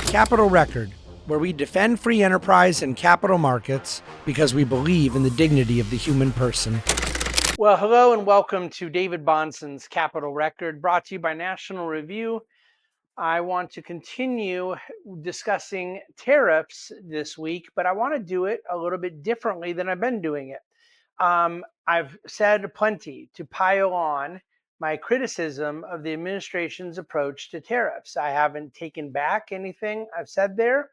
Capital Record, where we defend free enterprise and capital markets because we believe in the dignity of the human person. Well, hello and welcome to David Bonson's Capital Record, brought to you by National Review. I want to continue discussing tariffs this week, but I want to do it a little bit differently than I've been doing it. I've said plenty to pile on my criticism of the administration's approach to tariffs. I haven't taken back anything I've said there,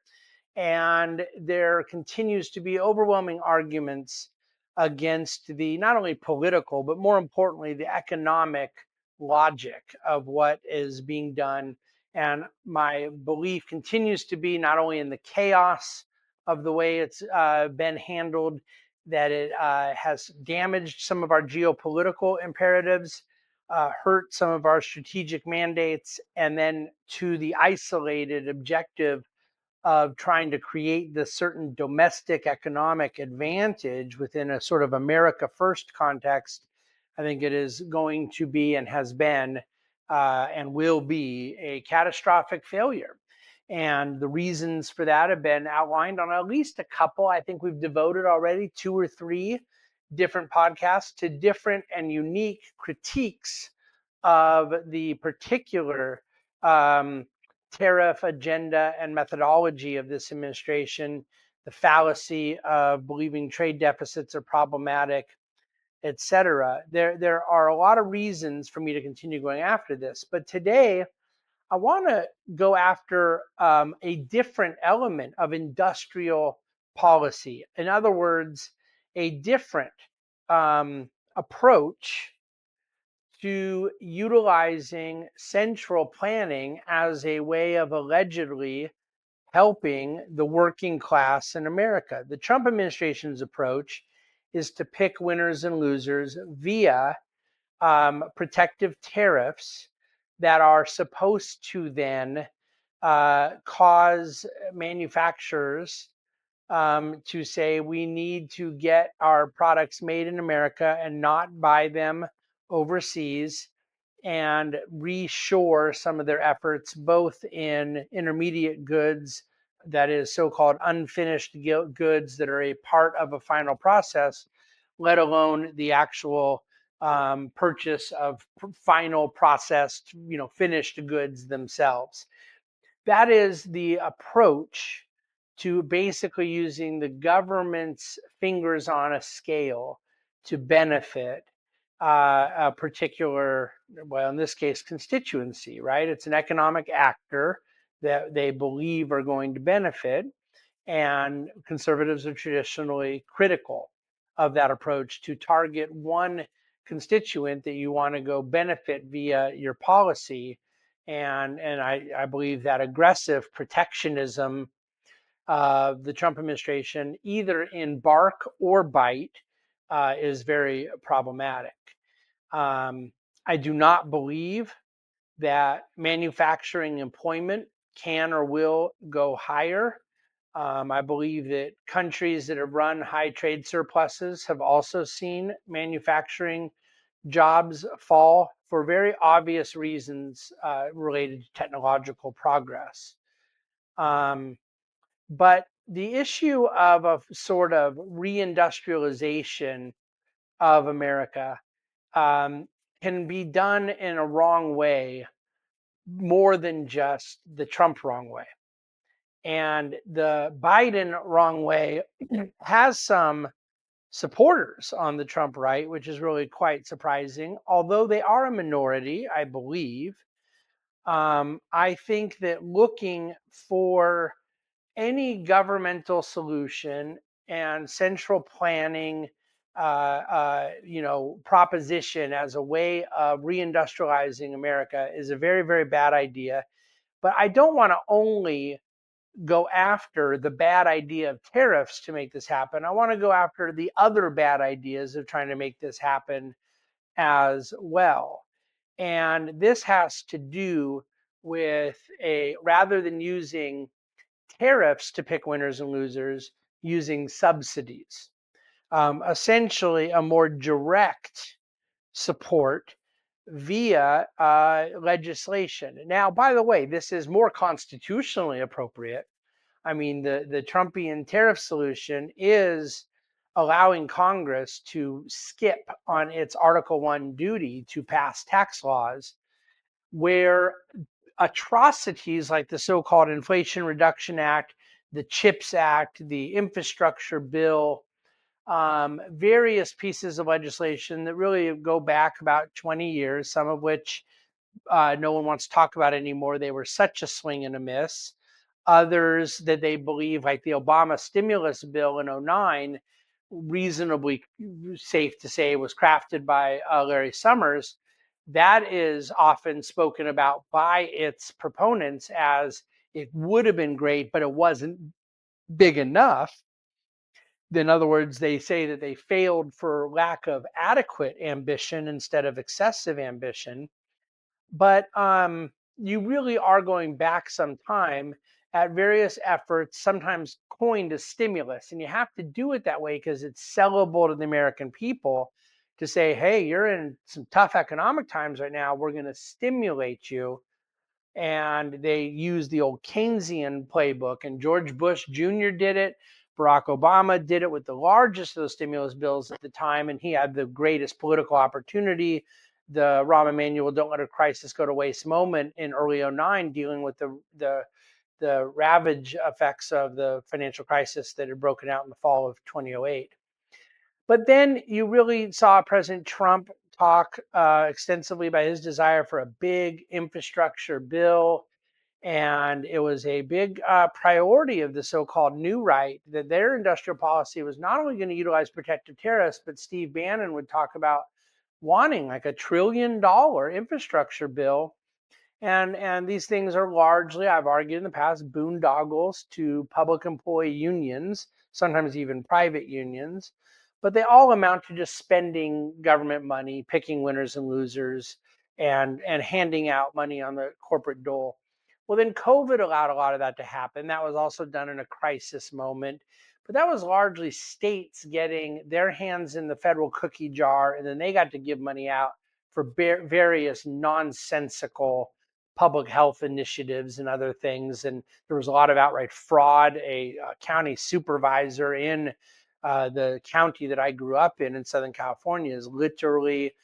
and there continues to be overwhelming arguments against the not only political, but more importantly, the economic logic of what is being done. And my belief continues to be not only in the chaos of the way it's been handled, that it has damaged some of our geopolitical imperatives, hurt some of our strategic mandates, and then to the isolated objective of trying to create this certain domestic economic advantage within a sort of America First context. I think it is going to be and has been and will be a catastrophic failure. And the reasons for that have been outlined on at least a couple. I think we've devoted already 2 or 3 different podcasts to different and unique critiques of the particular tariff agenda and methodology of this administration, the fallacy of believing trade deficits are problematic, etc. There are a lot of reasons for me to continue going after this, but today I want to go after a different element of industrial policy. In other words, a different approach to utilizing central planning as a way of allegedly helping the working class in America. The Trump administration's approach is to pick winners and losers via protective tariffs that are supposed to then cause manufacturers to say we need to get our products made in America and not buy them overseas, and reshore some of their efforts both in intermediate goods, that is so-called unfinished goods that are a part of a final process, let alone the actual purchase of final processed, finished goods themselves. That is the approach to basically using the government's fingers on a scale to benefit a particular, well, in this case, constituency, right? It's an economic actor that they believe are going to benefit, and conservatives are traditionally critical of that approach to target one constituent that you want to go benefit via your policy. And I believe that aggressive protectionism of the Trump administration, either in bark or bite, is very problematic. I do not believe that manufacturing employment can or will go higher. I believe that countries that have run high trade surpluses have also seen manufacturing jobs fall for very obvious reasons related to technological progress. But the issue of a sort of reindustrialization of America can be done in a wrong way, more than just the Trump wrong way. And the Biden wrong way has some supporters on the Trump right, which is really quite surprising. Although they are a minority, I believe. I think that looking for any governmental solution and central planning, proposition as a way of reindustrializing America is a very, very bad idea. But I don't want to only go after the bad idea of tariffs to make this happen. I want to go after the other bad ideas of trying to make this happen as well. And this has to do with rather than using tariffs to pick winners and losers, using subsidies. Essentially, a more direct support via legislation. Now, by the way, this is more constitutionally appropriate. I mean, the Trumpian tariff solution is allowing Congress to skip on its Article 1 duty to pass tax laws where atrocities like the so called Inflation Reduction Act, the CHIPS Act, the infrastructure bill, various pieces of legislation that really go back about 20 years, some of which no one wants to talk about anymore. They were such a swing and a miss. Others that they believe, like the Obama stimulus bill in '09, reasonably safe to say was crafted by Larry Summers. That is often spoken about by its proponents as it would have been great, but it wasn't big enough. In other words, they say that they failed for lack of adequate ambition instead of excessive ambition. But you really are going back some time at various efforts, sometimes coined as stimulus. And you have to do it that way because it's sellable to the American people to say, hey, you're in some tough economic times right now. We're going to stimulate you. And they used the old Keynesian playbook. And George Bush Jr. did it. Barack Obama did it with the largest of those stimulus bills at the time, and he had the greatest political opportunity. The Rahm Emanuel "Don't Let a Crisis Go to Waste" moment in early '09, dealing with the ravage effects of the financial crisis that had broken out in the fall of 2008. But then you really saw President Trump talk extensively about his desire for a big infrastructure bill. And it was a big priority of the so called New Right that their industrial policy was not only going to utilize protective tariffs, but Steve Bannon would talk about wanting like $1 trillion infrastructure bill. And these things are largely, I've argued in the past, boondoggles to public employee unions, sometimes even private unions. But they all amount to just spending government money, picking winners and losers, and handing out money on the corporate dole. Well, then COVID allowed a lot of that to happen. That was also done in a crisis moment. But that was largely states getting their hands in the federal cookie jar, and then they got to give money out for various nonsensical public health initiatives and other things. And there was a lot of outright fraud. A county supervisor in the county that I grew up in Southern California has literally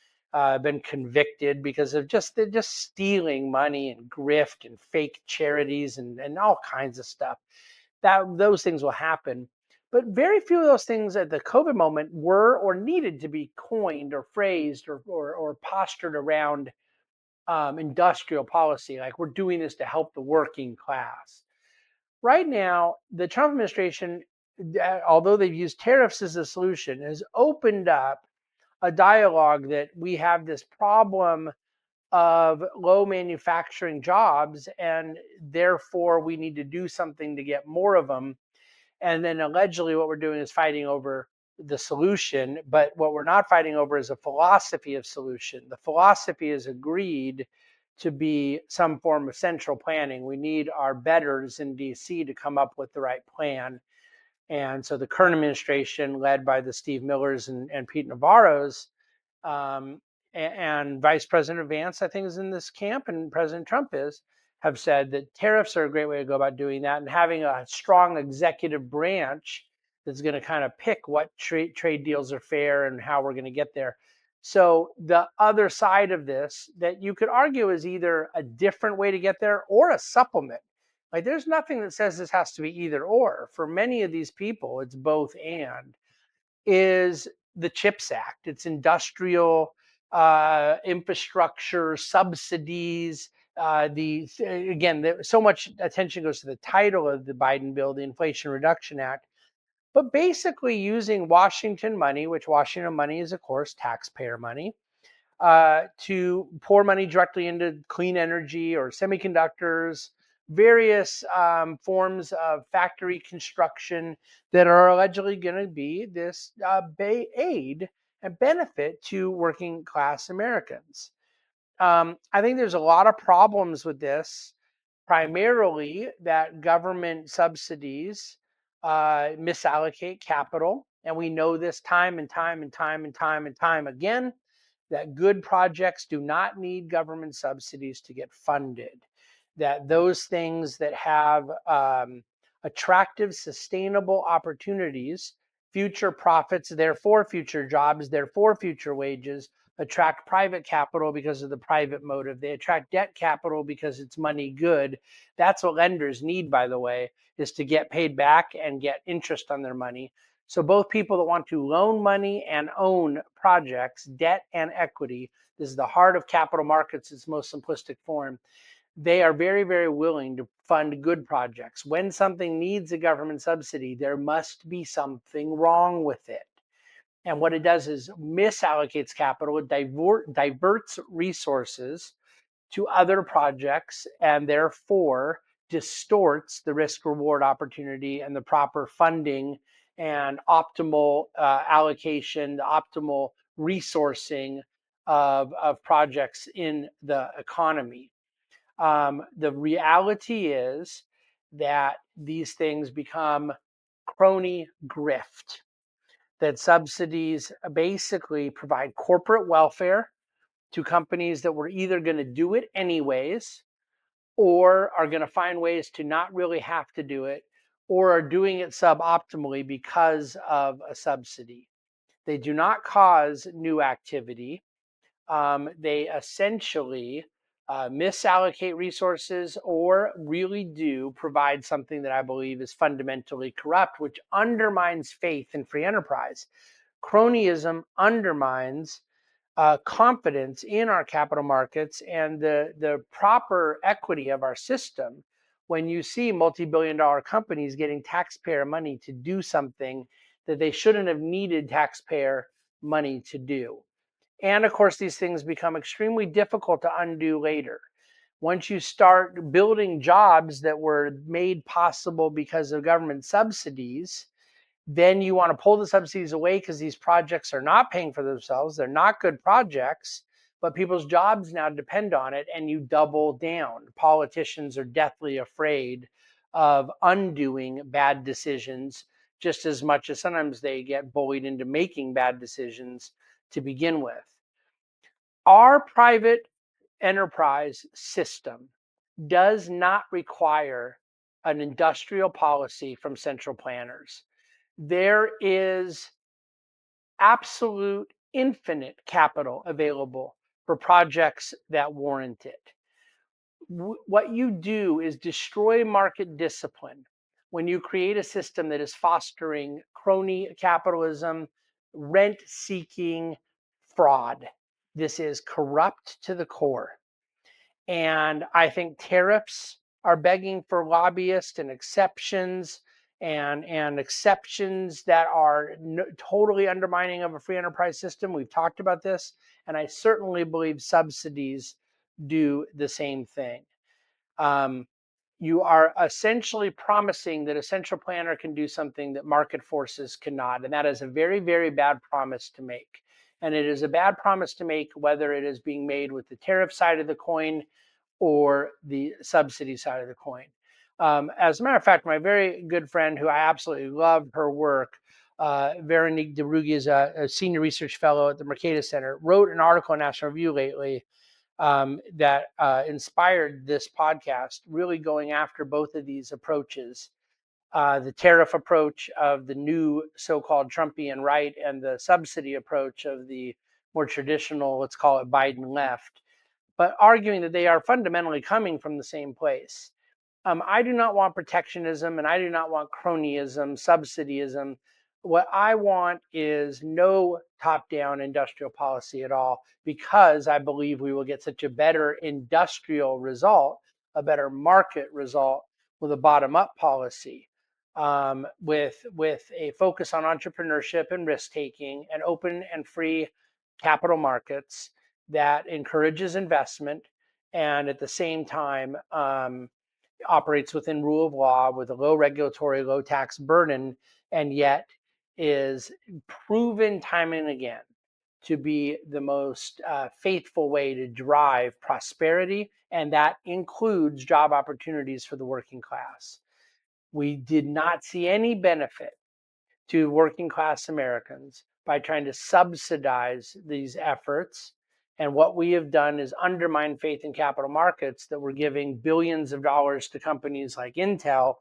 been convicted because of they're just stealing money and grift and fake charities and all kinds of stuff. Those things will happen. But very few of those things at the COVID moment were or needed to be coined or phrased or postured around industrial policy, like we're doing this to help the working class. Right now, the Trump administration, although they've used tariffs as a solution, has opened up a dialogue that we have this problem of low manufacturing jobs, and therefore we need to do something to get more of them. And then allegedly, what we're doing is fighting over the solution. But what we're not fighting over is a philosophy of solution. The philosophy is agreed to be some form of central planning. We need our betters in DC to come up with the right plan. And so the current administration, led by the Steve Millers and Pete Navarro's, um, and Vice President Vance, I think, is in this camp, and President Trump have said that tariffs are a great way to go about doing that, and having a strong executive branch that's going to kind of pick what trade deals are fair and how we're going to get there. So the other side of this that you could argue is either a different way to get there or a supplement. Like there's nothing that says this has to be either or. For many of these people, it's both and. Is the CHIPS Act. It's industrial infrastructure, subsidies. So much attention goes to the title of the Biden bill, the Inflation Reduction Act, but basically using Washington money, which Washington money is, of course, taxpayer money, to pour money directly into clean energy or semiconductors, various forms of factory construction that are allegedly going to be this aid and benefit to working class Americans. I think there's a lot of problems with this, primarily that government subsidies misallocate capital. And we know this time and time and time and time and time again. that good projects do not need government subsidies to get funded, that those things that have attractive, sustainable opportunities, future profits, therefore future jobs, therefore future wages, attract private capital because of the private motive. They attract debt capital because it's money good. That's what lenders need, by the way, is to get paid back and get interest on their money. So both people that want to loan money and own projects, debt and equity, this is the heart of capital markets, its most simplistic form. They are very, very willing to fund good projects. When something needs a government subsidy, there must be something wrong with it. And what it does is misallocates capital, it diverts resources to other projects, and therefore distorts the risk reward opportunity and the proper funding and optimal allocation, the optimal resourcing of projects in the economy. The reality is that these things become crony grift, that subsidies basically provide corporate welfare to companies that were either going to do it anyways or are going to find ways to not really have to do it or are doing it suboptimally because of a subsidy. They do not cause new activity. They essentially misallocate resources or really do provide something that I believe is fundamentally corrupt, which undermines faith in free enterprise. Cronyism undermines confidence in our capital markets and the proper equity of our system when you see multi-billion-dollar companies getting taxpayer money to do something that they shouldn't have needed taxpayer money to do. And of course, these things become extremely difficult to undo later. Once you start building jobs that were made possible because of government subsidies, then you want to pull the subsidies away because these projects are not paying for themselves. They're not good projects, but people's jobs now depend on it, and you double down. Politicians are deathly afraid of undoing bad decisions just as much as sometimes they get bullied into making bad decisions to begin with. Our private enterprise system does not require an industrial policy from central planners. There is absolute infinite capital available for projects that warrant it. What you do is destroy market discipline when you create a system that is fostering crony capitalism, rent seeking fraud. This is corrupt to the core. And I think tariffs are begging for lobbyists and exceptions and exceptions that are totally undermining of a free enterprise system. We've talked about this, and I certainly believe subsidies do the same thing. You are essentially promising that a central planner can do something that market forces cannot, and that is a very, very bad promise to make. And it is a bad promise to make whether it is being made with the tariff side of the coin or the subsidy side of the coin. As a matter of fact, my very good friend, who I absolutely love her work, Veronique de Rugy, is a senior research fellow at the Mercatus Center, wrote an article in National Review lately that inspired this podcast, really going after both of these approaches. The tariff approach of the new so-called Trumpian right and the subsidy approach of the more traditional, let's call it Biden left, but arguing that they are fundamentally coming from the same place. I do not want protectionism and I do not want cronyism, subsidyism. What I want is no top-down industrial policy at all, because I believe we will get such a better industrial result, a better market result with a bottom-up policy, with a focus on entrepreneurship and risk-taking and open and free capital markets that encourages investment and at the same time operates within rule of law with a low regulatory, low tax burden, and yet is proven time and again to be the most faithful way to drive prosperity, and that includes job opportunities for the working class. We did not see any benefit to working class Americans by trying to subsidize these efforts And what we have done is undermine faith in capital markets that we're giving billions of dollars to companies like Intel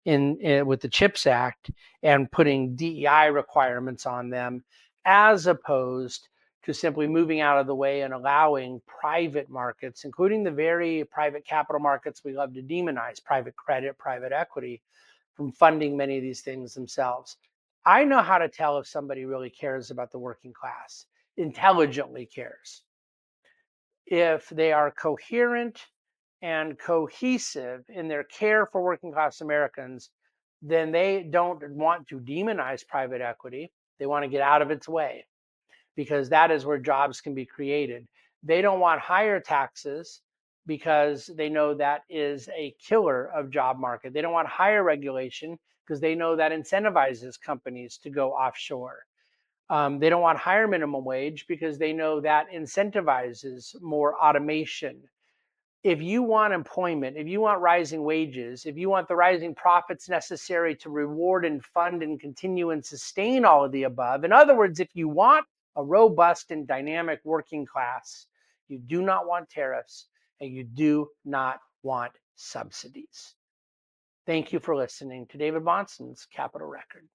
with the CHIPS Act and putting DEI requirements on them, as opposed to simply moving out of the way and allowing private markets, including the very private capital markets we love to demonize, private credit, private equity, from funding many of these things themselves. I know how to tell if somebody really cares about the working class, intelligently cares. If they are coherent and cohesive in their care for working class Americans, then they don't want to demonize private equity. They want to get out of its way because that is where jobs can be created. They don't want higher taxes because they know that is a killer of job market. They don't want higher regulation because they know that incentivizes companies to go offshore. They don't want higher minimum wage because they know that incentivizes more automation. If you want employment, if you want rising wages, if you want the rising profits necessary to reward and fund and continue and sustain all of the above, in other words, if you want a robust and dynamic working class, you do not want tariffs and you do not want subsidies. Thank you for listening to David Bonson's Capital Record.